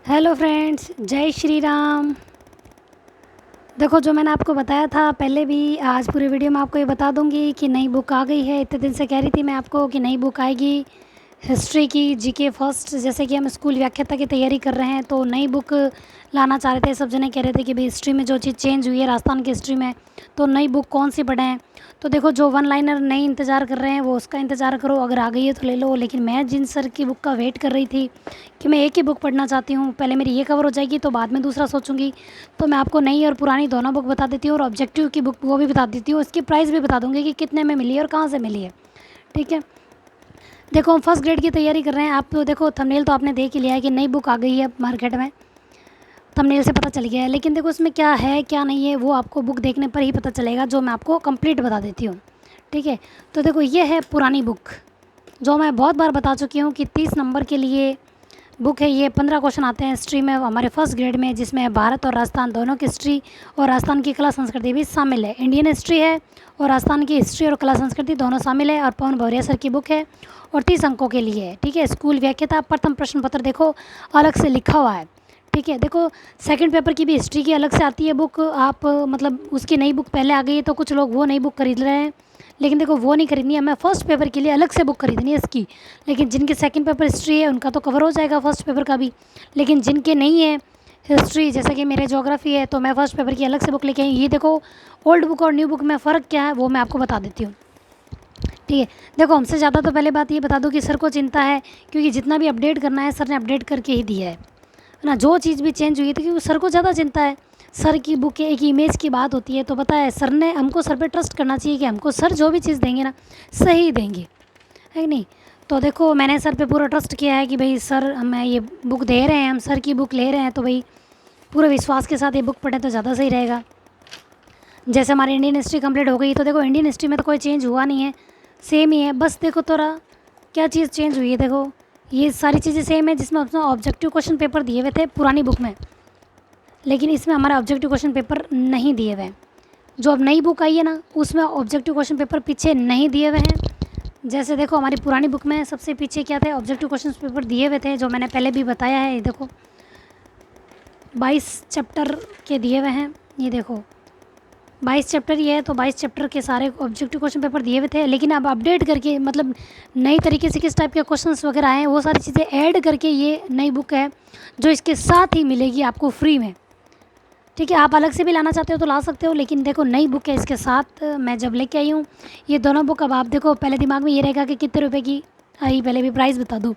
Hello friends, जय श्री राम। देखो, जो मैंने आपको बताया था पहले भी, आज पूरी वीडियो में आपको ये बता दूंगी कि नई बुक आ गई है। इतने दिन से कह रही थी मैं आपको कि नई बुक आएगी हिस्ट्री की, जीके फर्स्ट। जैसे कि हम स्कूल व्याख्याता की तैयारी कर रहे हैं तो नई बुक लाना चाह रहे थे। सब जने कह रहे थे कि भाई हिस्ट्री में जो चीज़ चेंज हुई है राजस्थान की हिस्ट्री में, तो नई बुक कौन सी पढ़ें। तो देखो, जो वन लाइनर नहीं इंतज़ार कर रहे हैं वो उसका इंतज़ार करो, अगर आ गई है तो ले लो। लेकिन मैं जिन सर की बुक का वेट कर रही थी कि मैं एक ही बुक पढ़ना चाहती हूँ, पहले मेरी ये कवर हो जाएगी तो बाद में दूसरा सोचूंगी, तो मैं आपको नई और पुरानी दोनों बुक बता देती हूँ और ऑब्जेक्टिव की बुक वो भी बता देती हूँ। इसकी प्राइस भी बता दूँगी कि कितने में मिली है और कहाँ से मिली है। ठीक है, देखो हम फर्स्ट ग्रेड की तैयारी कर रहे हैं। आप तो देखो, थंबनेल तो आपने देख ही लिया है कि नई बुक आ गई है मार्केट में, थंबनेल से पता चल गया है। लेकिन देखो इसमें क्या है क्या नहीं है वो आपको बुक देखने पर ही पता चलेगा, जो मैं आपको कंप्लीट बता देती हूँ। ठीक है, तो देखो ये है पुरानी बुक, जो मैं बहुत बार बता चुकी हूँ कि 30 नंबर के लिए बुक है ये। 15 क्वेश्चन आते हैं हिस्ट्री में हमारे फर्स्ट ग्रेड में, जिसमें भारत और राजस्थान दोनों की हिस्ट्री और राजस्थान की कला संस्कृति भी शामिल है। इंडियन हिस्ट्री है और राजस्थान की हिस्ट्री और कला संस्कृति दोनों शामिल है, और पवन भौरिया सर की बुक है और 30 अंकों के लिए है। ठीक है, स्कूल व्याख्याता प्रथम प्रश्न पत्र देखो अलग से लिखा हुआ है। ठीक है, देखो सेकंड पेपर की भी हिस्ट्री की अलग से आती है बुक। आप मतलब उसकी नई बुक पहले आ गई है तो कुछ लोग वो नई बुक खरीद रहे हैं, लेकिन देखो वो नहीं खरीदनी है, हमें फर्स्ट पेपर के लिए अलग से बुक खरीदनी है इसकी। लेकिन जिनके सेकंड पेपर हिस्ट्री है उनका तो कवर हो जाएगा फर्स्ट पेपर का भी, लेकिन जिनके नहीं है हिस्ट्री, जैसे कि मेरे ज्योग्राफी है, तो मैं फर्स्ट पेपर की अलग से बुक लेके आई। ये देखो ओल्ड बुक और न्यू बुक में फ़र्क क्या है वो मैं आपको बता देती हूँ। ठीक है, देखो हमसे ज़्यादा तो पहले बात ये बता दो कि सर को चिंता है, क्योंकि जितना भी अपडेट करना है सर ने अपडेट करके ही दिया है ना। जो चीज़ भी चेंज हुई है तो क्योंकि सर को ज़्यादा चिंता है। सर की बुक के एक इमेज की बात होती है, तो पता है सर ने हमको सर पे ट्रस्ट करना चाहिए कि हमको सर जो भी चीज़ देंगे ना सही देंगे, है कि नहीं। तो देखो मैंने सर पे पूरा ट्रस्ट किया है कि भाई सर हमें ये बुक दे रहे हैं, हम सर की बुक ले रहे हैं, तो भाई पूरे विश्वास के साथ ये बुक पढ़ें तो ज़्यादा सही रहेगा। जैसे हमारी इंडियन हिस्ट्री कंप्लीट हो गई, तो देखो इंडियन हिस्ट्री में तो कोई चेंज हुआ नहीं है, सेम ही है। बस देखो थोड़ा क्या चीज़ चेंज हुई है, देखो ये सारी चीज़ें सेम है जिसमें अपना ऑब्जेक्टिव क्वेश्चन पेपर दिए हुए थे पुरानी बुक में, लेकिन इसमें हमारा ऑब्जेक्टिव क्वेश्चन पेपर नहीं दिए हुए हैं। जो अब नई बुक आई है ना उसमें ऑब्जेक्टिव क्वेश्चन पेपर पीछे नहीं दिए हुए हैं। जैसे देखो हमारी पुरानी बुक में सबसे पीछे क्या थे, ऑब्जेक्टिव क्वेश्चन पेपर दिए हुए थे, जो मैंने पहले भी बताया है। ये देखो 22 चैप्टर के दिए हुए हैं, ये देखो 22 चैप्टर ये है, तो 22 चैप्टर के सारे ऑब्जेक्टिव क्वेश्चन पेपर दिए हुए थे। लेकिन अब अपडेट करके मतलब नई तरीके से किस टाइप के क्वेश्चंस वगैरह आए हैं वो सारी चीज़ें ऐड करके ये नई बुक है, जो इसके साथ ही मिलेगी आपको फ्री में। ठीक है, आप अलग से भी लाना चाहते हो तो ला सकते हो, लेकिन देखो नई बुक है इसके साथ मैं जब लेके आई हूँ ये दोनों बुक। अब आप देखो पहले दिमाग में ये रहेगा कि कितने रुपए की आई, पहले भी प्राइस बता दूँ।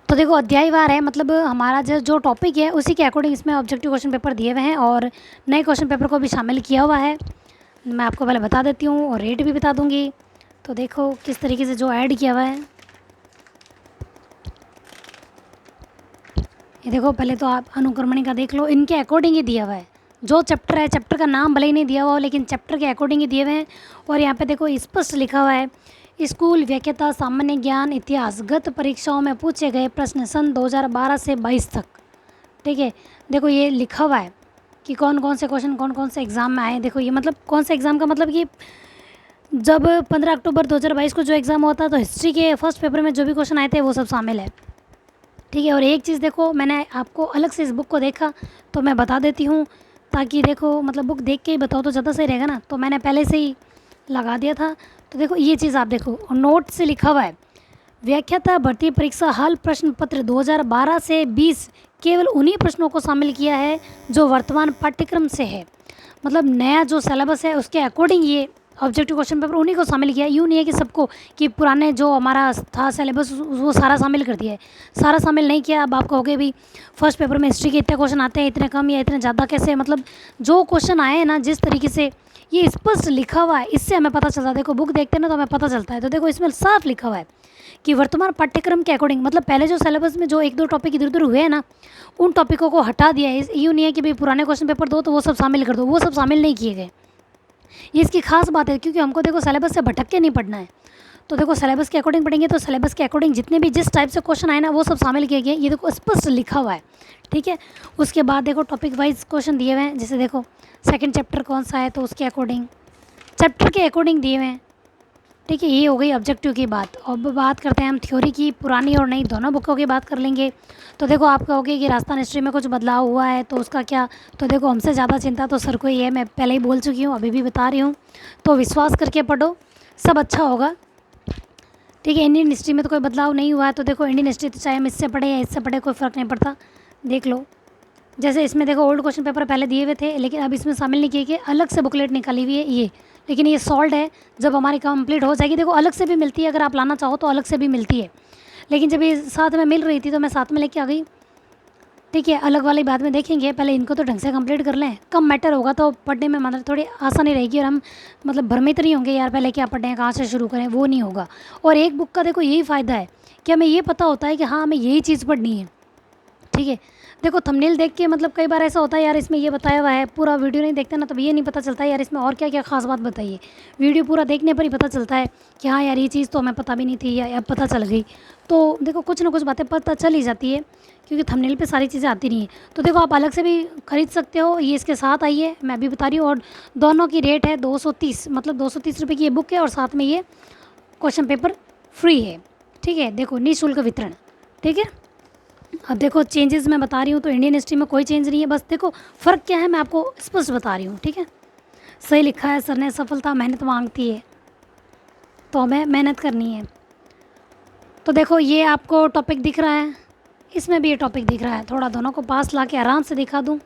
तो देखो अध्यायवार है, मतलब हमारा जो टॉपिक है उसी के अकॉर्डिंग इसमें ऑब्जेक्टिव क्वेश्चन पेपर दिए हुए हैं और नए क्वेश्चन पेपर को भी शामिल किया हुआ है। मैं आपको पहले बता देती हूँ और रेट भी बता दूँगी। तो देखो किस तरीके से जो ऐड किया हुआ है, ये देखो पहले तो आप अनुक्रमणी का देख लो, इनके अकॉर्डिंग ही दिया हुआ है। जो चैप्टर है, चैप्टर का नाम भले ही नहीं दिया हुआ हो लेकिन चैप्टर के अकॉर्डिंग ही दिए हुए हैं। और यहाँ पे देखो स्पष्ट लिखा हुआ है, स्कूल व्याख्याता सामान्य ज्ञान इतिहास गत परीक्षाओं में पूछे गए प्रश्न सन 2012 से 22 तक। ठीक है, देखो ये लिखा हुआ है कि कौन कौन से क्वेश्चन कौन कौन से एग्ज़ाम में आए। देखो ये मतलब कौन से एग्ज़ाम का मतलब कि जब 15 अक्टूबर 2022 को जो एग्ज़ाम हुआ था तो हिस्ट्री के फर्स्ट पेपर में जो भी क्वेश्चन आए थे वो सब शामिल है। ठीक है, और एक चीज़ देखो मैंने आपको अलग से इस बुक को देखा तो मैं बता देती हूँ, ताकि देखो मतलब बुक देख के ही बताओ तो ज़्यादा सही रहेगा ना। तो मैंने पहले से ही लगा दिया था। तो देखो ये चीज़ आप देखो, और नोट से लिखा हुआ है व्याख्याता भर्ती परीक्षा हल प्रश्न पत्र 2012 से 20 केवल उन्हीं प्रश्नों को शामिल किया है जो वर्तमान पाठ्यक्रम से है। मतलब नया जो सिलेबस है उसके अकॉर्डिंग ये ऑब्जेक्टिव क्वेश्चन पेपर उन्हीं को शामिल किया। यूँ नहीं है कि सबको, कि पुराने जो हमारा था सिलेबस वो सारा शामिल कर दिया है, सारा शामिल नहीं किया। अब आप कहोगे भी फर्स्ट पेपर में हिस्ट्री के इतने क्वेश्चन आते हैं, इतने कम या इतने ज़्यादा कैसे, मतलब जो क्वेश्चन आए हैं ना जिस तरीके से ये स्पष्ट लिखा हुआ है इससे हमें पता चलता है। देखो बुक देखते हैं ना तो हमें पता चलता है। तो देखो इसमें साफ लिखा हुआ है कि वर्तमान पाठ्यक्रम के अकॉर्डिंग, मतलब पहले जो सिलेबस में जो एक दो टॉपिक इधर उधर हुए हैं ना उन टॉपिकों को हटा दिया है। यूँ नहीं है कि भाई पुराने क्वेश्चन पेपर दो तो वो सब शामिल कर दो, वो सब शामिल नहीं किए गए। ये इसकी खास बात है, क्योंकि हमको देखो सिलेबस से भटक के नहीं पढ़ना है। तो देखो सिलेबस के अकॉर्डिंग पढ़ेंगे तो सिलेबस के अकॉर्डिंग जितने भी जिस टाइप से क्वेश्चन आए ना वो सब शामिल किए गए। ये देखो स्पष्ट लिखा हुआ है। ठीक है, उसके बाद देखो टॉपिक वाइज क्वेश्चन दिए हुए हैं, जैसे देखो सेकंड चैप्टर कौन सा है तो उसके अकॉर्डिंग चैप्टर के अकॉर्डिंग दिए हुए हैं। ठीक है, ये हो गई ऑब्जेक्टिव की बात। अब बात करते हैं हम थ्योरी की, पुरानी और नई दोनों बुकों की बात कर लेंगे। तो देखो आप कहोगे कि राजस्थान हिस्ट्री में कुछ बदलाव हुआ है तो उसका क्या, तो देखो हमसे ज़्यादा चिंता तो सर को ही है, मैं पहले ही बोल चुकी हूँ, अभी भी बता रही हूँ। तो विश्वास करके पढ़ो, सब अच्छा होगा। ठीक है, इंडियन हिस्ट्री में तो कोई बदलाव नहीं हुआ है। तो देखो इंडियन हिस्ट्री तो चाहे हम इससे पढ़े या इससे पढ़े कोई फ़र्क नहीं पड़ता। देख लो, जैसे इसमें देखो ओल्ड क्वेश्चन पेपर पहले दिए हुए थे, लेकिन अब इसमें शामिल नहीं किए कि अलग से बुकलेट निकाली हुई है ये। लेकिन ये सॉल्व है, जब हमारी कंप्लीट हो जाएगी, देखो अलग से भी मिलती है, अगर आप लाना चाहो तो अलग से भी मिलती है। लेकिन जब ये साथ में मिल रही थी तो मैं साथ में लेके आ गई। ठीक है, अलग वाली बाद में देखेंगे, पहले इनको तो ढंग से कंप्लीट कर लें। कम मैटर होगा तो पढ़ने में मतलब थोड़ी आसानी रहेगी, और हम मतलब भ्रमित नहीं होंगे यार पहले क्या पढ़ें, कहाँ से शुरू करें, वो नहीं होगा। और एक बुक का देखो यही फ़ायदा है कि हमें ये पता होता है कि हाँ हमें यही चीज़ पढ़नी है। ठीक है, देखो थंबनेल देख के मतलब कई बार ऐसा होता है यार इसमें ये बताया हुआ है, पूरा वीडियो नहीं देखते ना, तब ये नहीं पता चलता है यार इसमें और क्या क्या खास बात बताइए। वीडियो पूरा देखने पर ही पता चलता है कि हाँ यार ये चीज़ तो हमें पता भी नहीं थी या अब पता चल गई। तो देखो कुछ ना कुछ बातें पता चल ही जाती है, क्योंकि थंबनेल पे सारी चीज़ें आती नहीं है। तो देखो आप अलग से भी खरीद सकते हो, ये इसके साथ आई है, मैं अभी बता रही हूँ। और दोनों की रेट है 230, मतलब 230 रुपये की ये बुक है, और साथ में ये क्वेश्चन पेपर फ्री है। ठीक है, देखो निःशुल्क वितरण। ठीक है, अब देखो चेंजेस मैं बता रही हूँ, तो इंडियन हिस्ट्री में कोई चेंज नहीं है, बस देखो फ़र्क क्या है मैं आपको स्पष्ट बता रही हूँ। ठीक है, सही लिखा है सर ने, सफलता मेहनत मांगती है, तो हमें मेहनत करनी है। तो देखो ये आपको टॉपिक दिख रहा है, इसमें भी ये टॉपिक दिख रहा है, थोड़ा दोनों को पास ला के आराम से दिखा दूँ,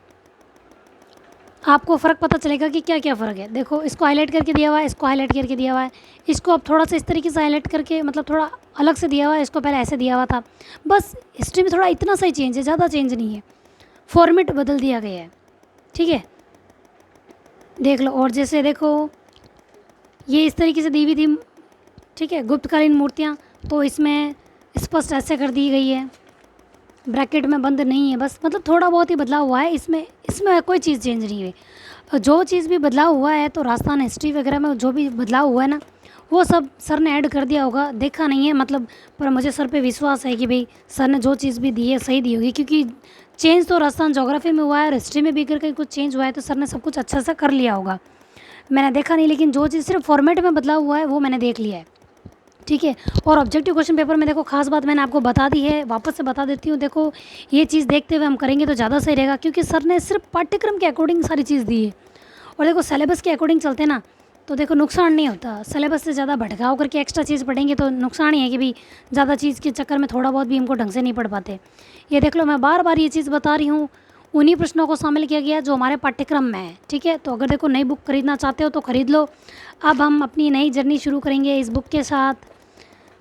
आपको फ़र्क पता चलेगा कि क्या क्या फ़र्क है। देखो इसको हाईलाइट करके दिया हुआ है, इसको हाईलाइट करके दिया हुआ है, इसको अब थोड़ा सा इस तरीके से हाईलाइट करके मतलब थोड़ा अलग से दिया हुआ है, इसको पहले ऐसे दिया हुआ था। बस हिस्ट्री में थोड़ा इतना सा ही चेंज है, ज़्यादा चेंज नहीं है, फॉर्मेट बदल दिया गया है। ठीक है, देख लो। और जैसे देखो ये इस तरीके से दी हुई थी, ठीक है, गुप्तकालीन मूर्तियाँ, तो इसमें स्पष्ट ऐसे कर दी गई है, ब्रैकेट में बंद नहीं है, बस मतलब थोड़ा बहुत ही बदलाव हुआ है इसमें, इसमें कोई चीज़ चेंज नहीं हुई। जो चीज़ भी बदलाव हुआ है तो राजस्थान हिस्ट्री वगैरह में जो भी बदलाव हुआ है ना, वो सब सर ने ऐड कर दिया होगा, देखा नहीं है मतलब, पर मुझे सर पे विश्वास है कि भाई सर ने जो चीज़ भी दी है सही दी होगी, क्योंकि चेंज तो राजस्थान ज्योग्राफी में हुआ है और हिस्ट्री में भी अगर कहीं कुछ चेंज हुआ है तो सर ने सब कुछ अच्छा सा कर लिया होगा। मैंने देखा नहीं, लेकिन जो चीज़ सिर्फ फॉर्मेट में बदलाव हुआ है वो मैंने देख लिया है। ठीक है, और ऑब्जेक्टिव क्वेश्चन पेपर में देखो खास बात मैंने आपको बता दी है, वापस से बता देती हूँ। देखो ये चीज़ देखते हुए हम करेंगे तो ज़्यादा सही रहेगा, क्योंकि सर ने सिर्फ पाठ्यक्रम के अकॉर्डिंग सारी चीज़ दी है, और देखो सिलेबस के अकॉर्डिंग चलते ना तो देखो नुकसान नहीं होता। सिलेबस से ज़्यादा भटकाव करके एक्स्ट्रा चीज़ पढ़ेंगे तो नुकसान ही है कि भाई ज़्यादा चीज़ के चक्कर में थोड़ा बहुत भी हमको ढंग से नहीं पढ़ पाते। ये देख लो, मैं बार बार ये चीज़ बता रही हूँ, उन्हीं प्रश्नों को शामिल किया गया जो हमारे पाठ्यक्रम में है। ठीक है, तो अगर देखो नई बुक खरीदना चाहते हो तो ख़रीद लो। अब हम अपनी नई जर्नी शुरू करेंगे इस बुक के साथ,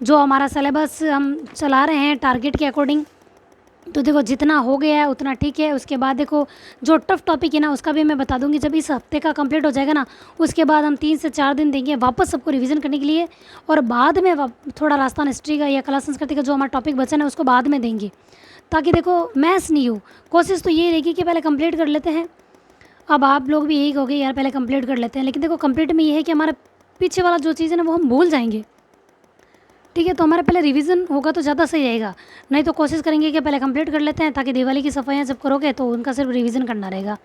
जो हमारा सिलेबस हम चला रहे हैं टारगेट के अकॉर्डिंग। तो देखो जितना हो गया है उतना ठीक है। उसके बाद देखो जो टफ़ टॉपिक है ना उसका भी मैं बता दूंगी, जब इस हफ्ते का कंप्लीट हो जाएगा ना उसके बाद हम 3 से 4 दिन देंगे वापस सबको रिवीजन करने के लिए, और बाद में थोड़ा राजस्थान हिस्ट्री का या कला संस्कृति का जो हमारा टॉपिक बचा है उसको बाद में देंगे, ताकि देखो मैथ्स नहीं हो। कोशिश तो ये रहेगी कि पहले कंप्लीट कर लेते हैं। अब आप लोग भी यही कहोगे यार पहले कंप्लीट कर लेते हैं, लेकिन देखो कंप्लीट में ये है कि हमारा पीछे वाला जो चीज़ है ना वो हम भूल जाएंगे। ठीक है, तो हमारा पहले रिवीजन होगा तो ज़्यादा सही रहेगा, नहीं तो कोशिश करेंगे कि पहले कंप्लीट कर लेते हैं, ताकि दिवाली की सफाइयाँ जब करोगे तो उनका सिर्फ रिवीजन करना रहेगा।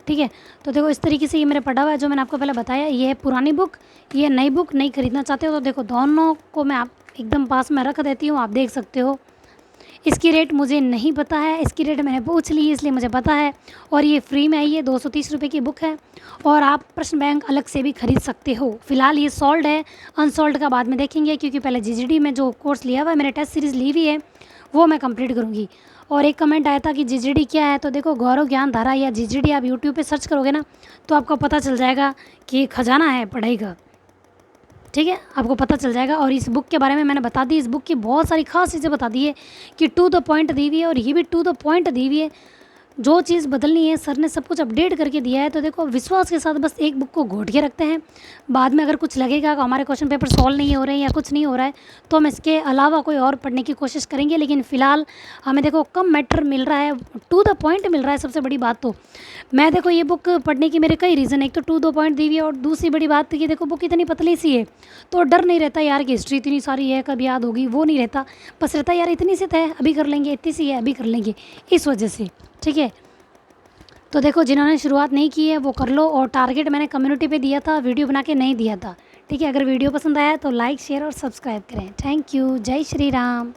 ठीक है, तो देखो इस तरीके से ये मेरे पढ़ा हुआ है, जो मैंने आपको पहले बताया। ये है पुरानी बुक, ये नई बुक। नहीं खरीदना चाहते हो तो देखो दोनों को मैं आप एकदम पास में रख देती हूँ, आप देख सकते हो। इसकी रेट मुझे नहीं पता है, इसकी रेट मैंने पूछ ली इसलिए मुझे पता है, और ये फ्री में आई है, 230 रुपये की बुक है, और आप प्रश्न बैंक अलग से भी खरीद सकते हो। फिलहाल ये सॉल्ड है, अनसॉल्ड का बाद में देखेंगे, क्योंकि पहले जीजीडी में जो कोर्स लिया हुआ है, मैंने टेस्ट सीरीज़ ली हुई है, वो मैं कंप्लीट करूँगी। और एक कमेंट आया था कि जीजीडी क्या है, तो देखो गौरव ज्ञान धारा या जीजीडी आप यूट्यूब पे सर्च करोगे ना तो आपको पता चल जाएगा कि खजाना है पढ़ाई का। ठीक है, आपको पता चल जाएगा। और इस बुक के बारे में मैंने बता दी, इस बुक की बहुत सारी खास चीज़ें बता दी है कि टू द पॉइंट दी हुई है, और ये भी टू द पॉइंट दी हुई है। जो चीज़ बदलनी है सर ने सब कुछ अपडेट करके दिया है। तो देखो विश्वास के साथ बस एक बुक को घोट के रखते हैं, बाद में अगर कुछ लगेगा कि हमारे क्वेश्चन पेपर सॉल्व नहीं हो रहे हैं या कुछ नहीं हो रहा है तो हम इसके अलावा कोई और पढ़ने की कोशिश करेंगे। लेकिन फ़िलहाल हमें देखो कम मैटर मिल रहा है, टू द पॉइंट मिल रहा है। सबसे बड़ी बात तो मैं देखो ये बुक पढ़ने की मेरे कई रीज़न है, एक तो टू द पॉइंट दी हुई है, और दूसरी बड़ी बात कि देखो बुक इतनी पतली सी है तो डर नहीं रहता यार कि हिस्ट्री इतनी सारी है कब याद होगी, वो नहीं रहता। बस रहता यार इतनी सी है अभी कर लेंगे, इतनी सी है अभी कर लेंगे, इस वजह से। ठीक है, तो देखो जिन्होंने शुरुआत नहीं की है वो कर लो, और टारगेट मैंने कम्युनिटी पे दिया था, वीडियो बना के नहीं दिया था। ठीक है, अगर वीडियो पसंद आया तो लाइक शेयर और सब्सक्राइब करें। Thank you. जय श्री राम।